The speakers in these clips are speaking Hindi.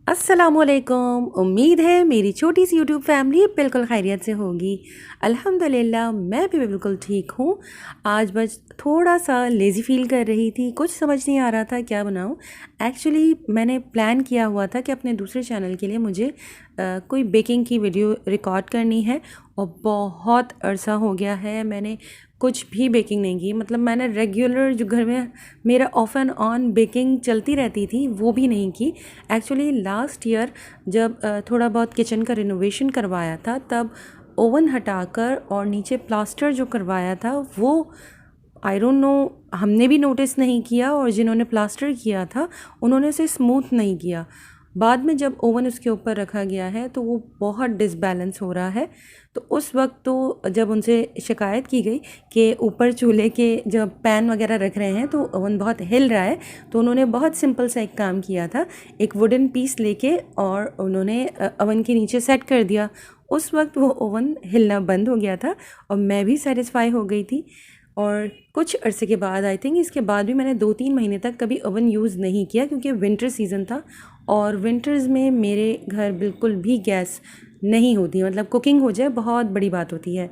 अस्सलामुअलैकुम। उम्मीद है मेरी छोटी सी यूट्यूब फैमिली बिल्कुल खैरियत से होगी। अल्हम्दुलिल्लाह मैं भी बिल्कुल ठीक हूँ। आज बस थोड़ा सा लेज़ी फ़ील कर रही थी, कुछ समझ नहीं आ रहा था क्या बनाऊँ। एक्चुअली मैंने प्लान किया हुआ था कि अपने दूसरे चैनल के लिए मुझे कोई बेकिंग की वीडियो रिकॉर्ड करनी है और बहुत अरसा हो गया है मैंने कुछ भी बेकिंग नहीं की। मतलब मैंने रेगुलर जो घर में मेरा ऑफ एंड ऑन बेकिंग चलती रहती थी वो भी नहीं की। एक्चुअली लास्ट ईयर जब थोड़ा बहुत किचन का रिनोवेशन करवाया था तब ओवन हटाकर और नीचे प्लास्टर जो करवाया था वो आई डोंट नो, हमने भी नोटिस नहीं किया और जिन्होंने प्लास्टर किया था उन्होंने उसे स्मूथ नहीं किया। बाद में जब ओवन उसके ऊपर रखा गया है तो वो बहुत डिसबैलेंस हो रहा है। तो उस वक्त तो जब उनसे शिकायत की गई कि ऊपर चूल्हे के जब पैन वगैरह रख रहे हैं तो ओवन बहुत हिल रहा है, तो उन्होंने बहुत सिंपल सा एक काम किया था, एक वुडन पीस लेके और उन्होंने ओवन के नीचे सेट कर दिया। उस वक्त वो ओवन हिलना बंद हो गया था और मैं भी सेटिस्फाई हो गई थी। और कुछ अरसे के बाद आई थिंक इसके बाद भी मैंने 2-3 महीने तक कभी ओवन यूज़ नहीं किया क्योंकि विंटर सीज़न था और विंटर्स में मेरे घर बिल्कुल भी गैस नहीं होती, मतलब कुकिंग हो जाए बहुत बड़ी बात होती है।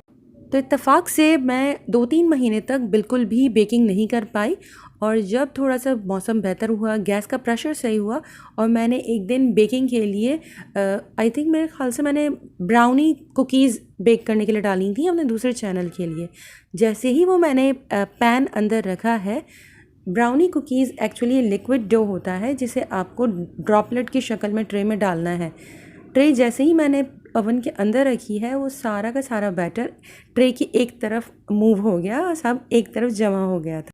तो इत्तेफाक से मैं 2-3 महीने तक बिल्कुल भी बेकिंग नहीं कर पाई और जब थोड़ा सा मौसम बेहतर हुआ, गैस का प्रेशर सही हुआ और मैंने एक दिन बेकिंग के लिए आई थिंक मेरे ख्याल से मैंने ब्राउनी कुकीज़ बेक करने के लिए डाली थी अपने दूसरे चैनल के लिए। जैसे ही वो मैंने पैन अंदर रखा है, brownie cookies actually liquid dough होता है जिसे आपको ड्रॉपलेट की शक्ल में ट्रे में डालना है। ट्रे जैसे ही मैंने ओवन के अंदर रखी है वो सारा का सारा बैटर ट्रे की एक तरफ मूव हो गया और सब एक तरफ जमा हो गया था।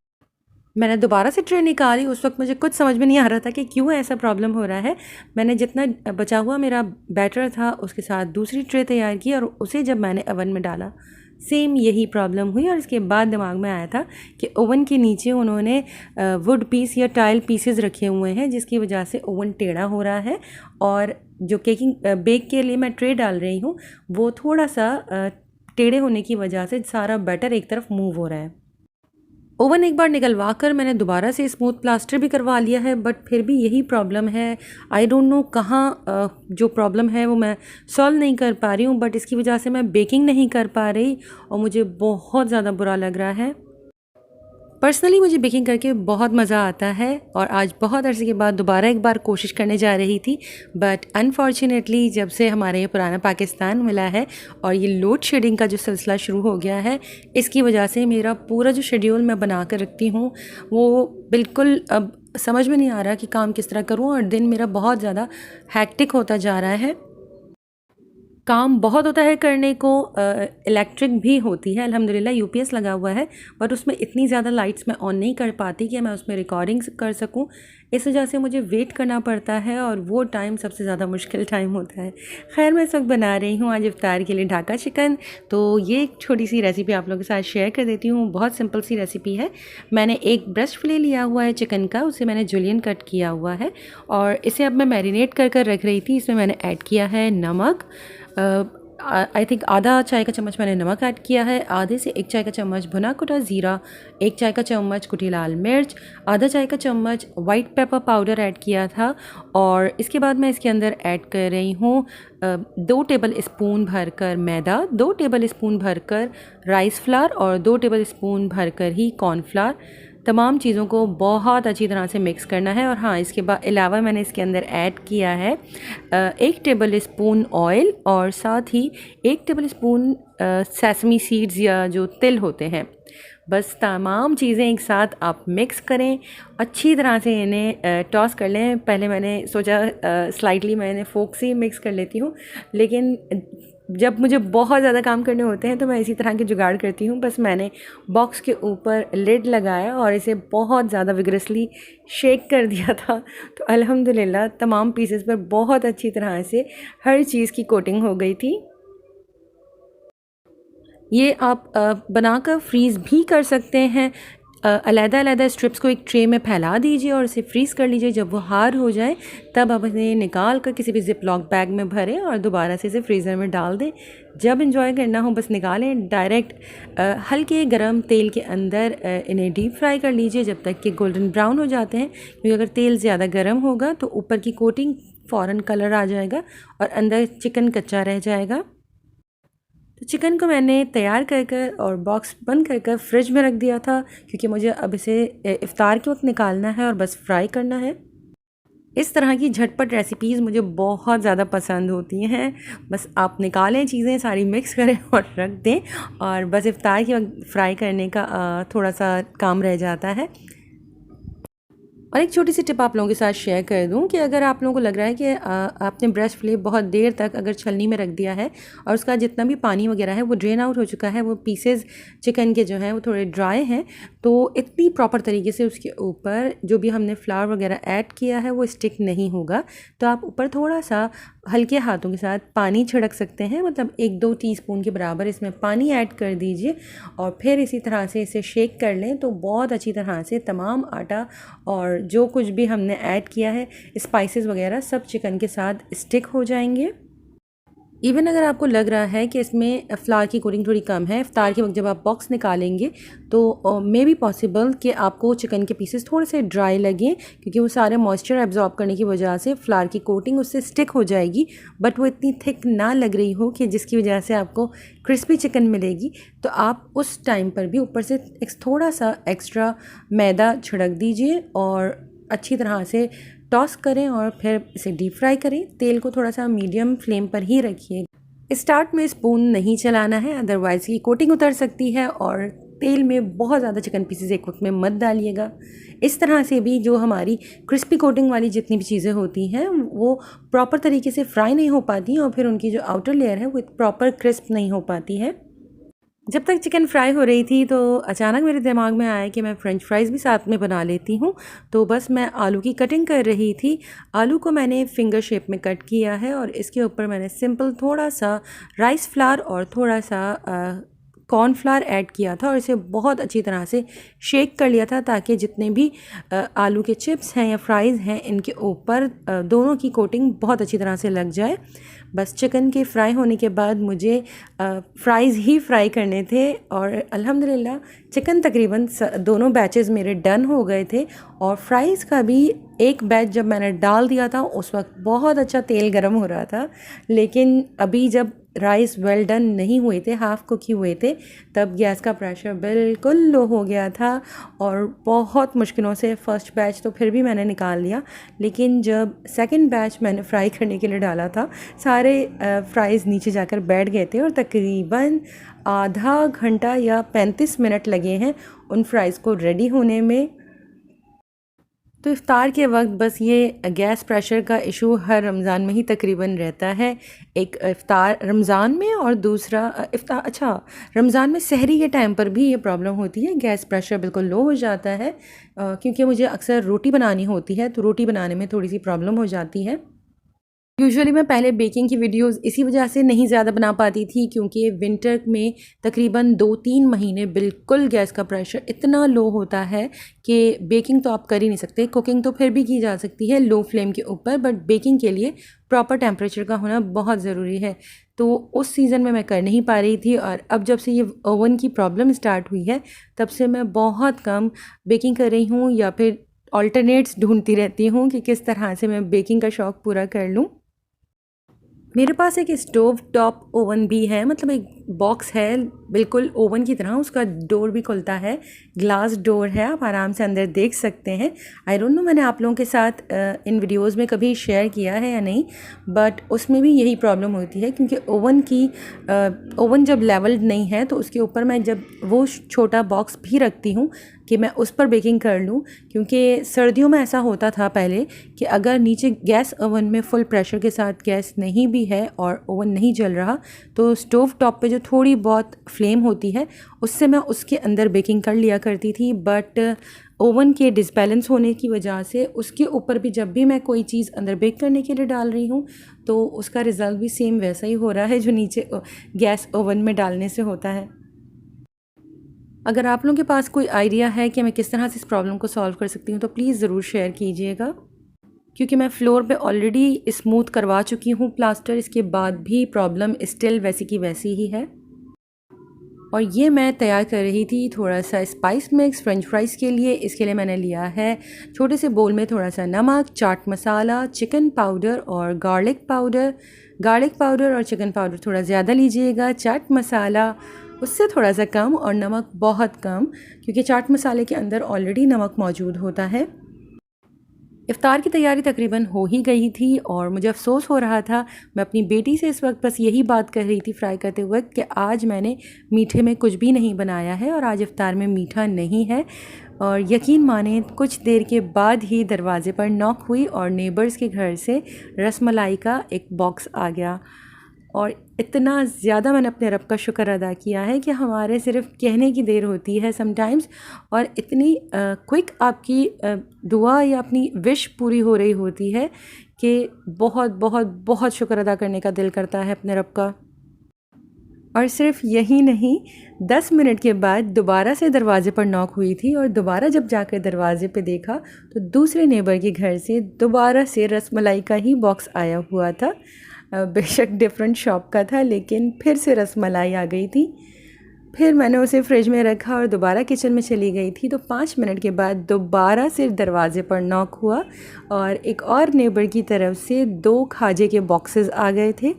मैंने दोबारा से ट्रे निकाली, उस वक्त मुझे कुछ समझ में नहीं आ रहा था कि क्यों ऐसा प्रॉब्लम हो रहा है। मैंने जितना बचा हुआ मेरा बैटर था उसके साथ दूसरी ट्रे तैयार की और उसे जब मैंने ओवन में डाला सेम यही प्रॉब्लम हुई। और इसके बाद दिमाग में आया था कि ओवन के नीचे उन्होंने वुड पीस या टाइल पीसेस रखे हुए हैं जिसकी वजह से ओवन टेढ़ा हो रहा है और जो बेक के लिए मैं ट्रे डाल रही हूँ वो थोड़ा सा टेढ़े होने की वजह से सारा बैटर एक तरफ मूव हो रहा है। ओवन एक बार निकलवा कर मैंने दोबारा से स्मूथ प्लास्टर भी करवा लिया है बट फिर भी यही प्रॉब्लम है। आई डोंट नो कहाँ जो प्रॉब्लम है वो मैं सॉल्व नहीं कर पा रही हूँ, बट इसकी वजह से मैं बेकिंग नहीं कर पा रही और मुझे बहुत ज़्यादा बुरा लग रहा है। पर्सनली मुझे बेकिंग करके बहुत मज़ा आता है और आज बहुत अरसे के बाद दोबारा एक बार कोशिश करने जा रही थी, बट अनफॉर्चुनेटली जब से हमारे ये पुराना पाकिस्तान मिला है और ये लोड शेडिंग का जो सिलसिला शुरू हो गया है, इसकी वजह से मेरा पूरा जो शेड्यूल मैं बना कर रखती हूँ वो बिल्कुल अब समझ में नहीं आ रहा कि काम किस तरह करूँ और दिन मेरा बहुत ज़्यादा हैक्टिक होता जा रहा है। काम बहुत होता है करने को, इलेक्ट्रिक भी होती है, अल्हम्दुलिल्लाह यूपीएस लगा हुआ है, बट उसमें इतनी ज़्यादा लाइट्स मैं ऑन नहीं कर पाती कि मैं उसमें रिकॉर्डिंग्स कर सकूं। इस वजह से मुझे वेट करना पड़ता है और वो टाइम सबसे ज़्यादा मुश्किल टाइम होता है। खैर मैं इस वक्त बना रही हूँ आज इफ्तार के लिए ढाका चिकन, तो ये एक छोटी सी रेसिपी आप लोगों के साथ शेयर कर देती हूँ। बहुत सिंपल सी रेसिपी है। मैंने एक ब्रेस्ट फिले लिया हुआ है चिकन का, उसे मैंने जुलियन कट किया हुआ है और इसे अब मैं मैरिनेट कर कर रख रही थी। इसमें मैंने ऐड किया है नमक, आई थिंक आधा चाय का चम्मच मैंने नमक ऐड किया है, आधे से 1 चाय का चम्मच भुना कुटा ज़ीरा, 1 चाय का चम्मच कुटी लाल मिर्च, आधा चाय का चम्मच वाइट पेपर पाउडर ऐड किया था और इसके बाद मैं इसके अंदर ऐड कर रही हूँ 2 टेबल स्पून भरकर मैदा, 2 टेबल स्पून भरकर राइस फ्लावर और 2 टेबल स्पून भरकर ही कॉर्नफ्लावर। तमाम चीज़ों को बहुत अच्छी तरह से मिक्स करना है। और हाँ, इसके बाद अलावा मैंने इसके अंदर ऐड किया है 1 टेबल स्पून ऑयल और साथ ही 1 टेबल स्पून सेसमी सीड्स या जो तिल होते हैं। बस तमाम चीज़ें एक साथ आप मिक्स करें, अच्छी तरह से इन्हें टॉस कर लें। पहले मैंने सोचा स्लाइटली मैंने फोक से मिक्स कर लेती हूँ, लेकिन जब मुझे बहुत ज़्यादा काम करने होते हैं तो मैं इसी तरह के जुगाड़ करती हूँ। बस मैंने बॉक्स के ऊपर लिड लगाया और इसे बहुत ज़्यादा विग्रेसली शेक कर दिया था, तो अल्हम्दुलिल्लाह तमाम पीसेस पर बहुत अच्छी तरह से हर चीज़ की कोटिंग हो गई थी। ये आप बनाकर फ्रीज़ भी कर सकते हैं। अलग-अलग स्ट्रिप्स को एक ट्रे में फैला दीजिए और इसे फ्रीज़ कर लीजिए। जब वो हार्ड हो जाए तब आप इन्हें निकाल कर किसी भी ज़िप-लॉक बैग में भरें और दोबारा से इसे फ्रीज़र में डाल दें। जब एंजॉय करना हो बस निकालें, डायरेक्ट हल्के गरम तेल के अंदर इन्हें डीप फ्राई कर लीजिए जब तक कि गोल्डन ब्राउन हो जाते हैं, क्योंकि अगर तेल ज़्यादा गर्म होगा तो ऊपर की कोटिंग फ़ौरन कलर आ जाएगा और अंदर चिकन कच्चा रह जाएगा। तो चिकन को मैंने तैयार कर कर और बॉक्स बंद कर कर फ्रिज में रख दिया था, क्योंकि मुझे अब इसे इफ़्तार के वक्त निकालना है और बस फ्राई करना है। इस तरह की झटपट रेसिपीज़ मुझे बहुत ज़्यादा पसंद होती हैं। बस आप निकालें, चीज़ें सारी मिक्स करें और रख दें, और बस इफ़्तार के वक्त फ्राई करने का थोड़ा सा काम रह जाता है। और एक छोटी सी टिप आप लोगों के साथ शेयर कर दूं कि अगर आप लोगों को लग रहा है कि आपने ब्रेस्ट फिले बहुत देर तक अगर छलनी में रख दिया है और उसका जितना भी पानी वगैरह है वो ड्रेन आउट हो चुका है, वो पीसेस चिकन के जो हैं वो थोड़े ड्राई हैं, तो इतनी प्रॉपर तरीके से उसके ऊपर जो भी हमने फ्लावर वगैरह ऐड किया है वो स्टिक नहीं होगा। तो आप ऊपर थोड़ा सा हल्के हाथों के साथ पानी छिड़क सकते हैं, मतलब 1-2 टीस्पून के बराबर इसमें पानी ऐड कर दीजिए और फिर इसी तरह से इसे शेक कर लें, तो बहुत अच्छी तरह से तमाम आटा और जो कुछ भी हमने ऐड किया है स्पाइसेस वगैरह सब चिकन के साथ स्टिक हो जाएंगे। इवन अगर आपको लग रहा है कि इसमें फ्लावर की कोटिंग थोड़ी कम है, इफ्तार के वक्त जब आप बॉक्स निकालेंगे तो मे बी पॉसिबल कि आपको चिकन के पीसेस थोड़े से ड्राई लगें, क्योंकि वो सारे मॉइस्चर एब्जॉर्ब करने की वजह से फ्लावर की कोटिंग उससे स्टिक हो जाएगी, बट वो इतनी थिक ना लग रही हो कि जिसकी वजह से आपको क्रिस्पी चिकन मिलेगी। तो आप उस टाइम पर भी ऊपर से थोड़ा सा एक्स्ट्रा मैदा छिड़क दीजिए और अच्छी तरह से टॉस करें और फिर इसे डीप फ्राई करें। तेल को थोड़ा सा मीडियम फ्लेम पर ही रखिए। स्टार्ट में स्पून नहीं चलाना है, अदरवाइज़ की कोटिंग उतर सकती है, और तेल में बहुत ज़्यादा चिकन पीसेस एक वक्त में मत डालिएगा। इस तरह से भी जो हमारी क्रिस्पी कोटिंग वाली जितनी भी चीज़ें होती हैं वो प्रॉपर तरीके से फ्राई नहीं हो पाती और फिर उनकी जो आउटर लेयर है वो प्रॉपर क्रिस्प नहीं हो पाती है। जब तक चिकन फ्राई हो रही थी तो अचानक मेरे दिमाग में आया कि मैं फ़्रेंच फ्राइज़ भी साथ में बना लेती हूँ। तो बस मैं आलू की कटिंग कर रही थी। आलू को मैंने फिंगर शेप में कट किया है और इसके ऊपर मैंने सिंपल थोड़ा सा राइस फ्लावर और थोड़ा सा कॉर्नफ्लावर ऐड किया था और इसे बहुत अच्छी तरह से शेक कर लिया था, ताकि जितने भी आलू के चिप्स हैं या फ्राइज़ हैं इनके ऊपर दोनों की कोटिंग बहुत अच्छी तरह से लग जाए। बस चिकन के फ्राई होने के बाद मुझे फ्राइज़ ही फ्राई करने थे और अल्हम्दुलिल्लाह चिकन तकरीबन दोनों बैचेस मेरे डन हो गए थे। और फ्राइज़ का भी एक बैच जब मैंने डाल दिया था उस वक्त बहुत अच्छा तेल गर्म हो रहा था, लेकिन अभी जब राइस वेल डन नहीं हुए थे, हाफ़ कुक ही हुए थे, तब गैस का प्रेशर बिल्कुल लो हो गया था और बहुत मुश्किलों से फ़र्स्ट बैच तो फिर भी मैंने निकाल लिया। लेकिन जब सेकंड बैच मैंने फ्राई करने के लिए डाला था, सारे फ्राइज़ नीचे जाकर बैठ गए थे और तकरीबन आधा घंटा या 35 मिनट लगे हैं उन फ्राइज़ को रेडी होने में। तो इफ़्तार के वक्त बस ये गैस प्रेशर का इशू हर रमज़ान में ही तकरीबन रहता है। एक इफ़्तार रमज़ान में और दूसरा रमज़ान में सहरी के टाइम पर भी ये प्रॉब्लम होती है, गैस प्रेशर बिल्कुल लो हो जाता है। क्योंकि मुझे अक्सर रोटी बनानी होती है तो रोटी बनाने में थोड़ी सी प्रॉब्लम हो जाती है। यूजुअली मैं पहले बेकिंग की वीडियोस इसी वजह से नहीं ज़्यादा बना पाती थी, क्योंकि विंटर में तकरीबन 2-3 महीने बिल्कुल गैस का प्रेशर इतना लो होता है कि बेकिंग तो आप कर ही नहीं सकते। कुकिंग तो फिर भी की जा सकती है लो फ्लेम के ऊपर, बट बेकिंग के लिए प्रॉपर टेम्परेचर का होना बहुत ज़रूरी है। तो उस सीज़न में मैं कर नहीं पा रही थी, और अब जब से ये ओवन की प्रॉब्लम स्टार्ट हुई है तब से मैं बहुत कम बेकिंग कर रही हूँ, या फिर ऑल्टरनेट्स ढूंढती रहती हूँ कि किस तरह से मैं बेकिंग का शौक़ पूरा कर लूँ। मेरे पास एक स्टोव टॉप ओवन भी है, मतलब एक बॉक्स है बिल्कुल ओवन की तरह, उसका डोर भी खुलता है, ग्लास डोर है, आप आराम से अंदर देख सकते हैं। आई डोंट नो मैंने आप लोगों के साथ इन वीडियोस में कभी शेयर किया है या नहीं, बट उसमें भी यही प्रॉब्लम होती है, क्योंकि ओवन जब लेवल्ड नहीं है तो उसके ऊपर मैं जब वो छोटा बॉक्स भी रखती हूँ कि मैं उस पर बेकिंग कर लूँ। क्योंकि सर्दियों में ऐसा होता था पहले कि अगर नीचे गैस ओवन में फुल प्रेशर के साथ गैस नहीं भी है और ओवन नहीं जल रहा, तो स्टोव टॉप पे जो थोड़ी बहुत फ्लेम होती है उससे मैं उसके अंदर बेकिंग कर लिया करती थी। बट ओवन के डिसबैलेंस होने की वजह से उसके ऊपर भी जब भी मैं कोई चीज़ अंदर बेक करने के लिए डाल रही हूँ तो उसका रिज़ल्ट भी सेम वैसा ही हो रहा है जो नीचे गैस ओवन में डालने से होता है। अगर आप लोगों के पास कोई आइडिया है कि मैं किस तरह से इस प्रॉब्लम को सॉल्व कर सकती हूँ तो प्लीज़ ज़रूर शेयर कीजिएगा, क्योंकि मैं फ्लोर पे ऑलरेडी स्मूथ करवा चुकी हूँ प्लास्टर, इसके बाद भी प्रॉब्लम स्टिल वैसी की वैसी ही है। और ये मैं तैयार कर रही थी थोड़ा सा स्पाइस मिक्स फ्रेंच फ्राइज़ के लिए। इसके लिए मैंने लिया है छोटे से बोल में थोड़ा सा नमक, चाट मसाला, चिकन पाउडर और गार्लिक पाउडर। गार्लिक पाउडर और चिकन पाउडर थोड़ा ज़्यादा लीजिएगा, चाट मसाला उससे थोड़ा सा कम और नमक बहुत कम, क्योंकि चाट मसाले के अंदर ऑलरेडी नमक मौजूद होता है। इफ़्तार की तैयारी तकरीबन हो ही गई थी और मुझे अफ़सोस हो रहा था। मैं अपनी बेटी से इस वक्त बस यही बात कर रही थी फ्राई करते वक्त कि आज मैंने मीठे में कुछ भी नहीं बनाया है और आज इफ़्तार में मीठा नहीं है। और यकीन माने कुछ देर के बाद ही दरवाज़े पर नॉक हुई और नेबर्स के घर से रसमलाई का एक बॉक्स आ गया। और इतना ज़्यादा मैंने अपने रब का शुक्र अदा किया है कि हमारे सिर्फ कहने की देर होती है समटाइम्स, और इतनी क्विक आपकी दुआ या अपनी विश पूरी हो रही होती है कि बहुत बहुत बहुत शुक्र अदा करने का दिल करता है अपने रब का। और सिर्फ यही नहीं, 10 मिनट के बाद दोबारा से दरवाज़े पर नॉक हुई थी और दोबारा जब जाकर दरवाज़े पे देखा तो दूसरे नेबर के घर से दोबारा से रसमलाई का ही बॉक्स आया हुआ था। बेशक डिफरेंट शॉप का था, लेकिन फिर से रसमलाई आ गई थी। फिर मैंने उसे फ्रिज में रखा और दोबारा किचन में चली गई थी तो 5 मिनट के बाद दोबारा से दरवाज़े पर नॉक हुआ और एक और नेबर की तरफ से 2 खाजे के बॉक्सेस आ गए थे।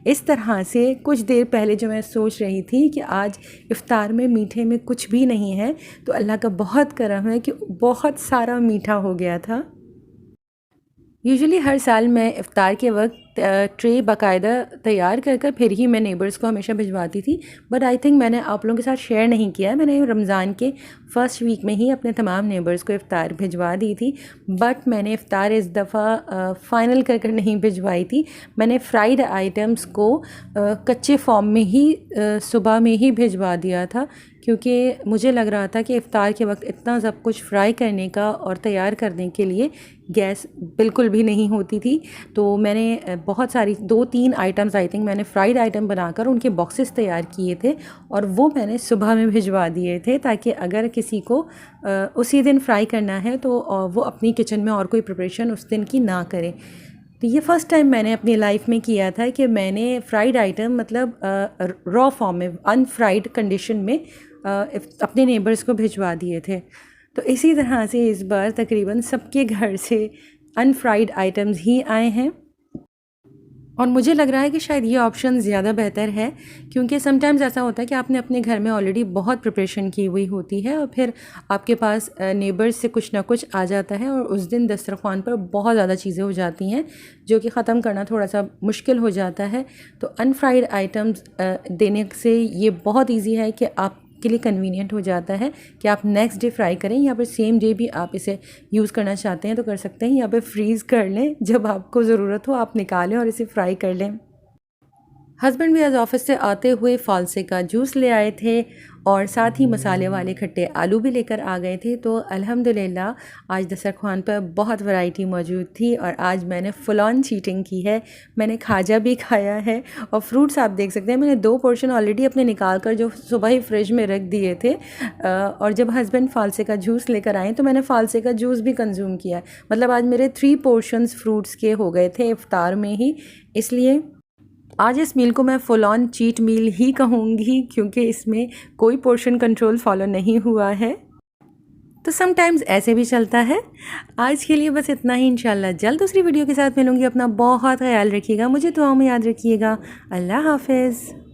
इस तरह से कुछ देर पहले जो मैं सोच रही थी कि आज इफ़्तार में मीठे में कुछ भी नहीं है, तो अल्लाह का बहुत करम है कि बहुत सारा मीठा हो गया था। यूजुअली हर साल मैं इफ़्तार के वक्त ट्रे बाकायदा तैयार कर कर फिर ही मैं नेबर्स को हमेशा भिजवाती थी, बट आई थिंक मैंने आप लोगों के साथ शेयर नहीं किया। मैंने रमज़ान के फ़र्स्ट वीक में ही अपने तमाम नेबर्स को इफ़्तार भिजवा दी थी, बट मैंने इफ़्तार इस दफ़ा फ़ाइनल कर कर नहीं भिजवाई थी। मैंने फ्राइड आइटम्स को कच्चे फॉर्म में ही सुबह में ही भिजवा दिया था, क्योंकि मुझे लग रहा था कि इफ़्तार के वक्त इतना सब कुछ फ्राई करने का और तैयार करने के लिए गैस बिल्कुल भी नहीं होती थी। तो मैंने बहुत सारी 2-3 आइटम्स आई थिंक मैंने फ्राइड आइटम बनाकर उनके बॉक्सेस तैयार किए थे और वो मैंने सुबह में भिजवा दिए थे, ताकि अगर किसी को उसी दिन फ्राई करना है तो वो अपनी किचन में और कोई प्रिपरेशन उस दिन की ना करे। तो ये फ़र्स्ट टाइम मैंने अपनी लाइफ में किया था कि मैंने फ्राइड आइटम मतलब रॉ फॉर्म में अनफ्राइड कंडीशन में अपने नेबर्स को भिजवा दिए थे। तो इसी तरह से इस बार तकरीबन सबके घर से अनफ्राइड आइटम्स ही आए हैं और मुझे लग रहा है कि शायद ये ऑप्शन ज़्यादा बेहतर है, क्योंकि समटाइम्स ऐसा होता है कि आपने अपने घर में ऑलरेडी बहुत प्रिपरेशन की हुई होती है और फिर आपके पास नेबर्स से कुछ ना कुछ आ जाता है और उस दिन दस्तरखान पर बहुत ज़्यादा चीज़ें हो जाती हैं जो कि ख़त्म करना थोड़ा सा मुश्किल हो जाता है। तो अनफ्राइड आइटम्स देने से ये बहुत ईजी है कि आप के लिए कन्वीनियंट हो जाता है कि आप नेक्स्ट डे फ्राई करें या फिर सेम डे भी आप इसे यूज़ करना चाहते हैं तो कर सकते हैं, या फिर फ्रीज़ कर लें, जब आपको ज़रूरत हो आप निकालें और इसे फ्राई कर लें। हस्बैंड भी आज ऑफिस से आते हुए फालसे का जूस ले आए थे और साथ ही मसाले वाले खट्टे आलू भी लेकर आ गए थे। तो अल्हम्दुलिल्लाह आज दस्तरखान पर बहुत वैरायटी मौजूद थी और आज मैंने फुल ऑन चीटिंग की है। मैंने खाजा भी खाया है और फ्रूट्स आप देख सकते हैं, मैंने 2 पोर्शन ऑलरेडी अपने निकाल कर जो सुबह ही फ्रिज में रख दिए थे और जब हस्बैंड फालसे का जूस लेकर आए तो मैंने फालसे का जूस भी कंज्यूम किया। मतलब आज मेरे 3 पोर्शंस फ्रूट्स के हो गए थे इफ्तार में ही। इसलिए आज इस मील को मैं फुल ऑन चीट मील ही कहूँगी, क्योंकि इसमें कोई पोर्शन कंट्रोल फॉलो नहीं हुआ है। तो समटाइम्स ऐसे भी चलता है। आज के लिए बस इतना ही, इंशाल्लाह जल्द दूसरी वीडियो के साथ मिलूँगी। अपना बहुत ख्याल रखिएगा, मुझे दुआओं में याद रखिएगा। अल्लाह हाफ़िज़।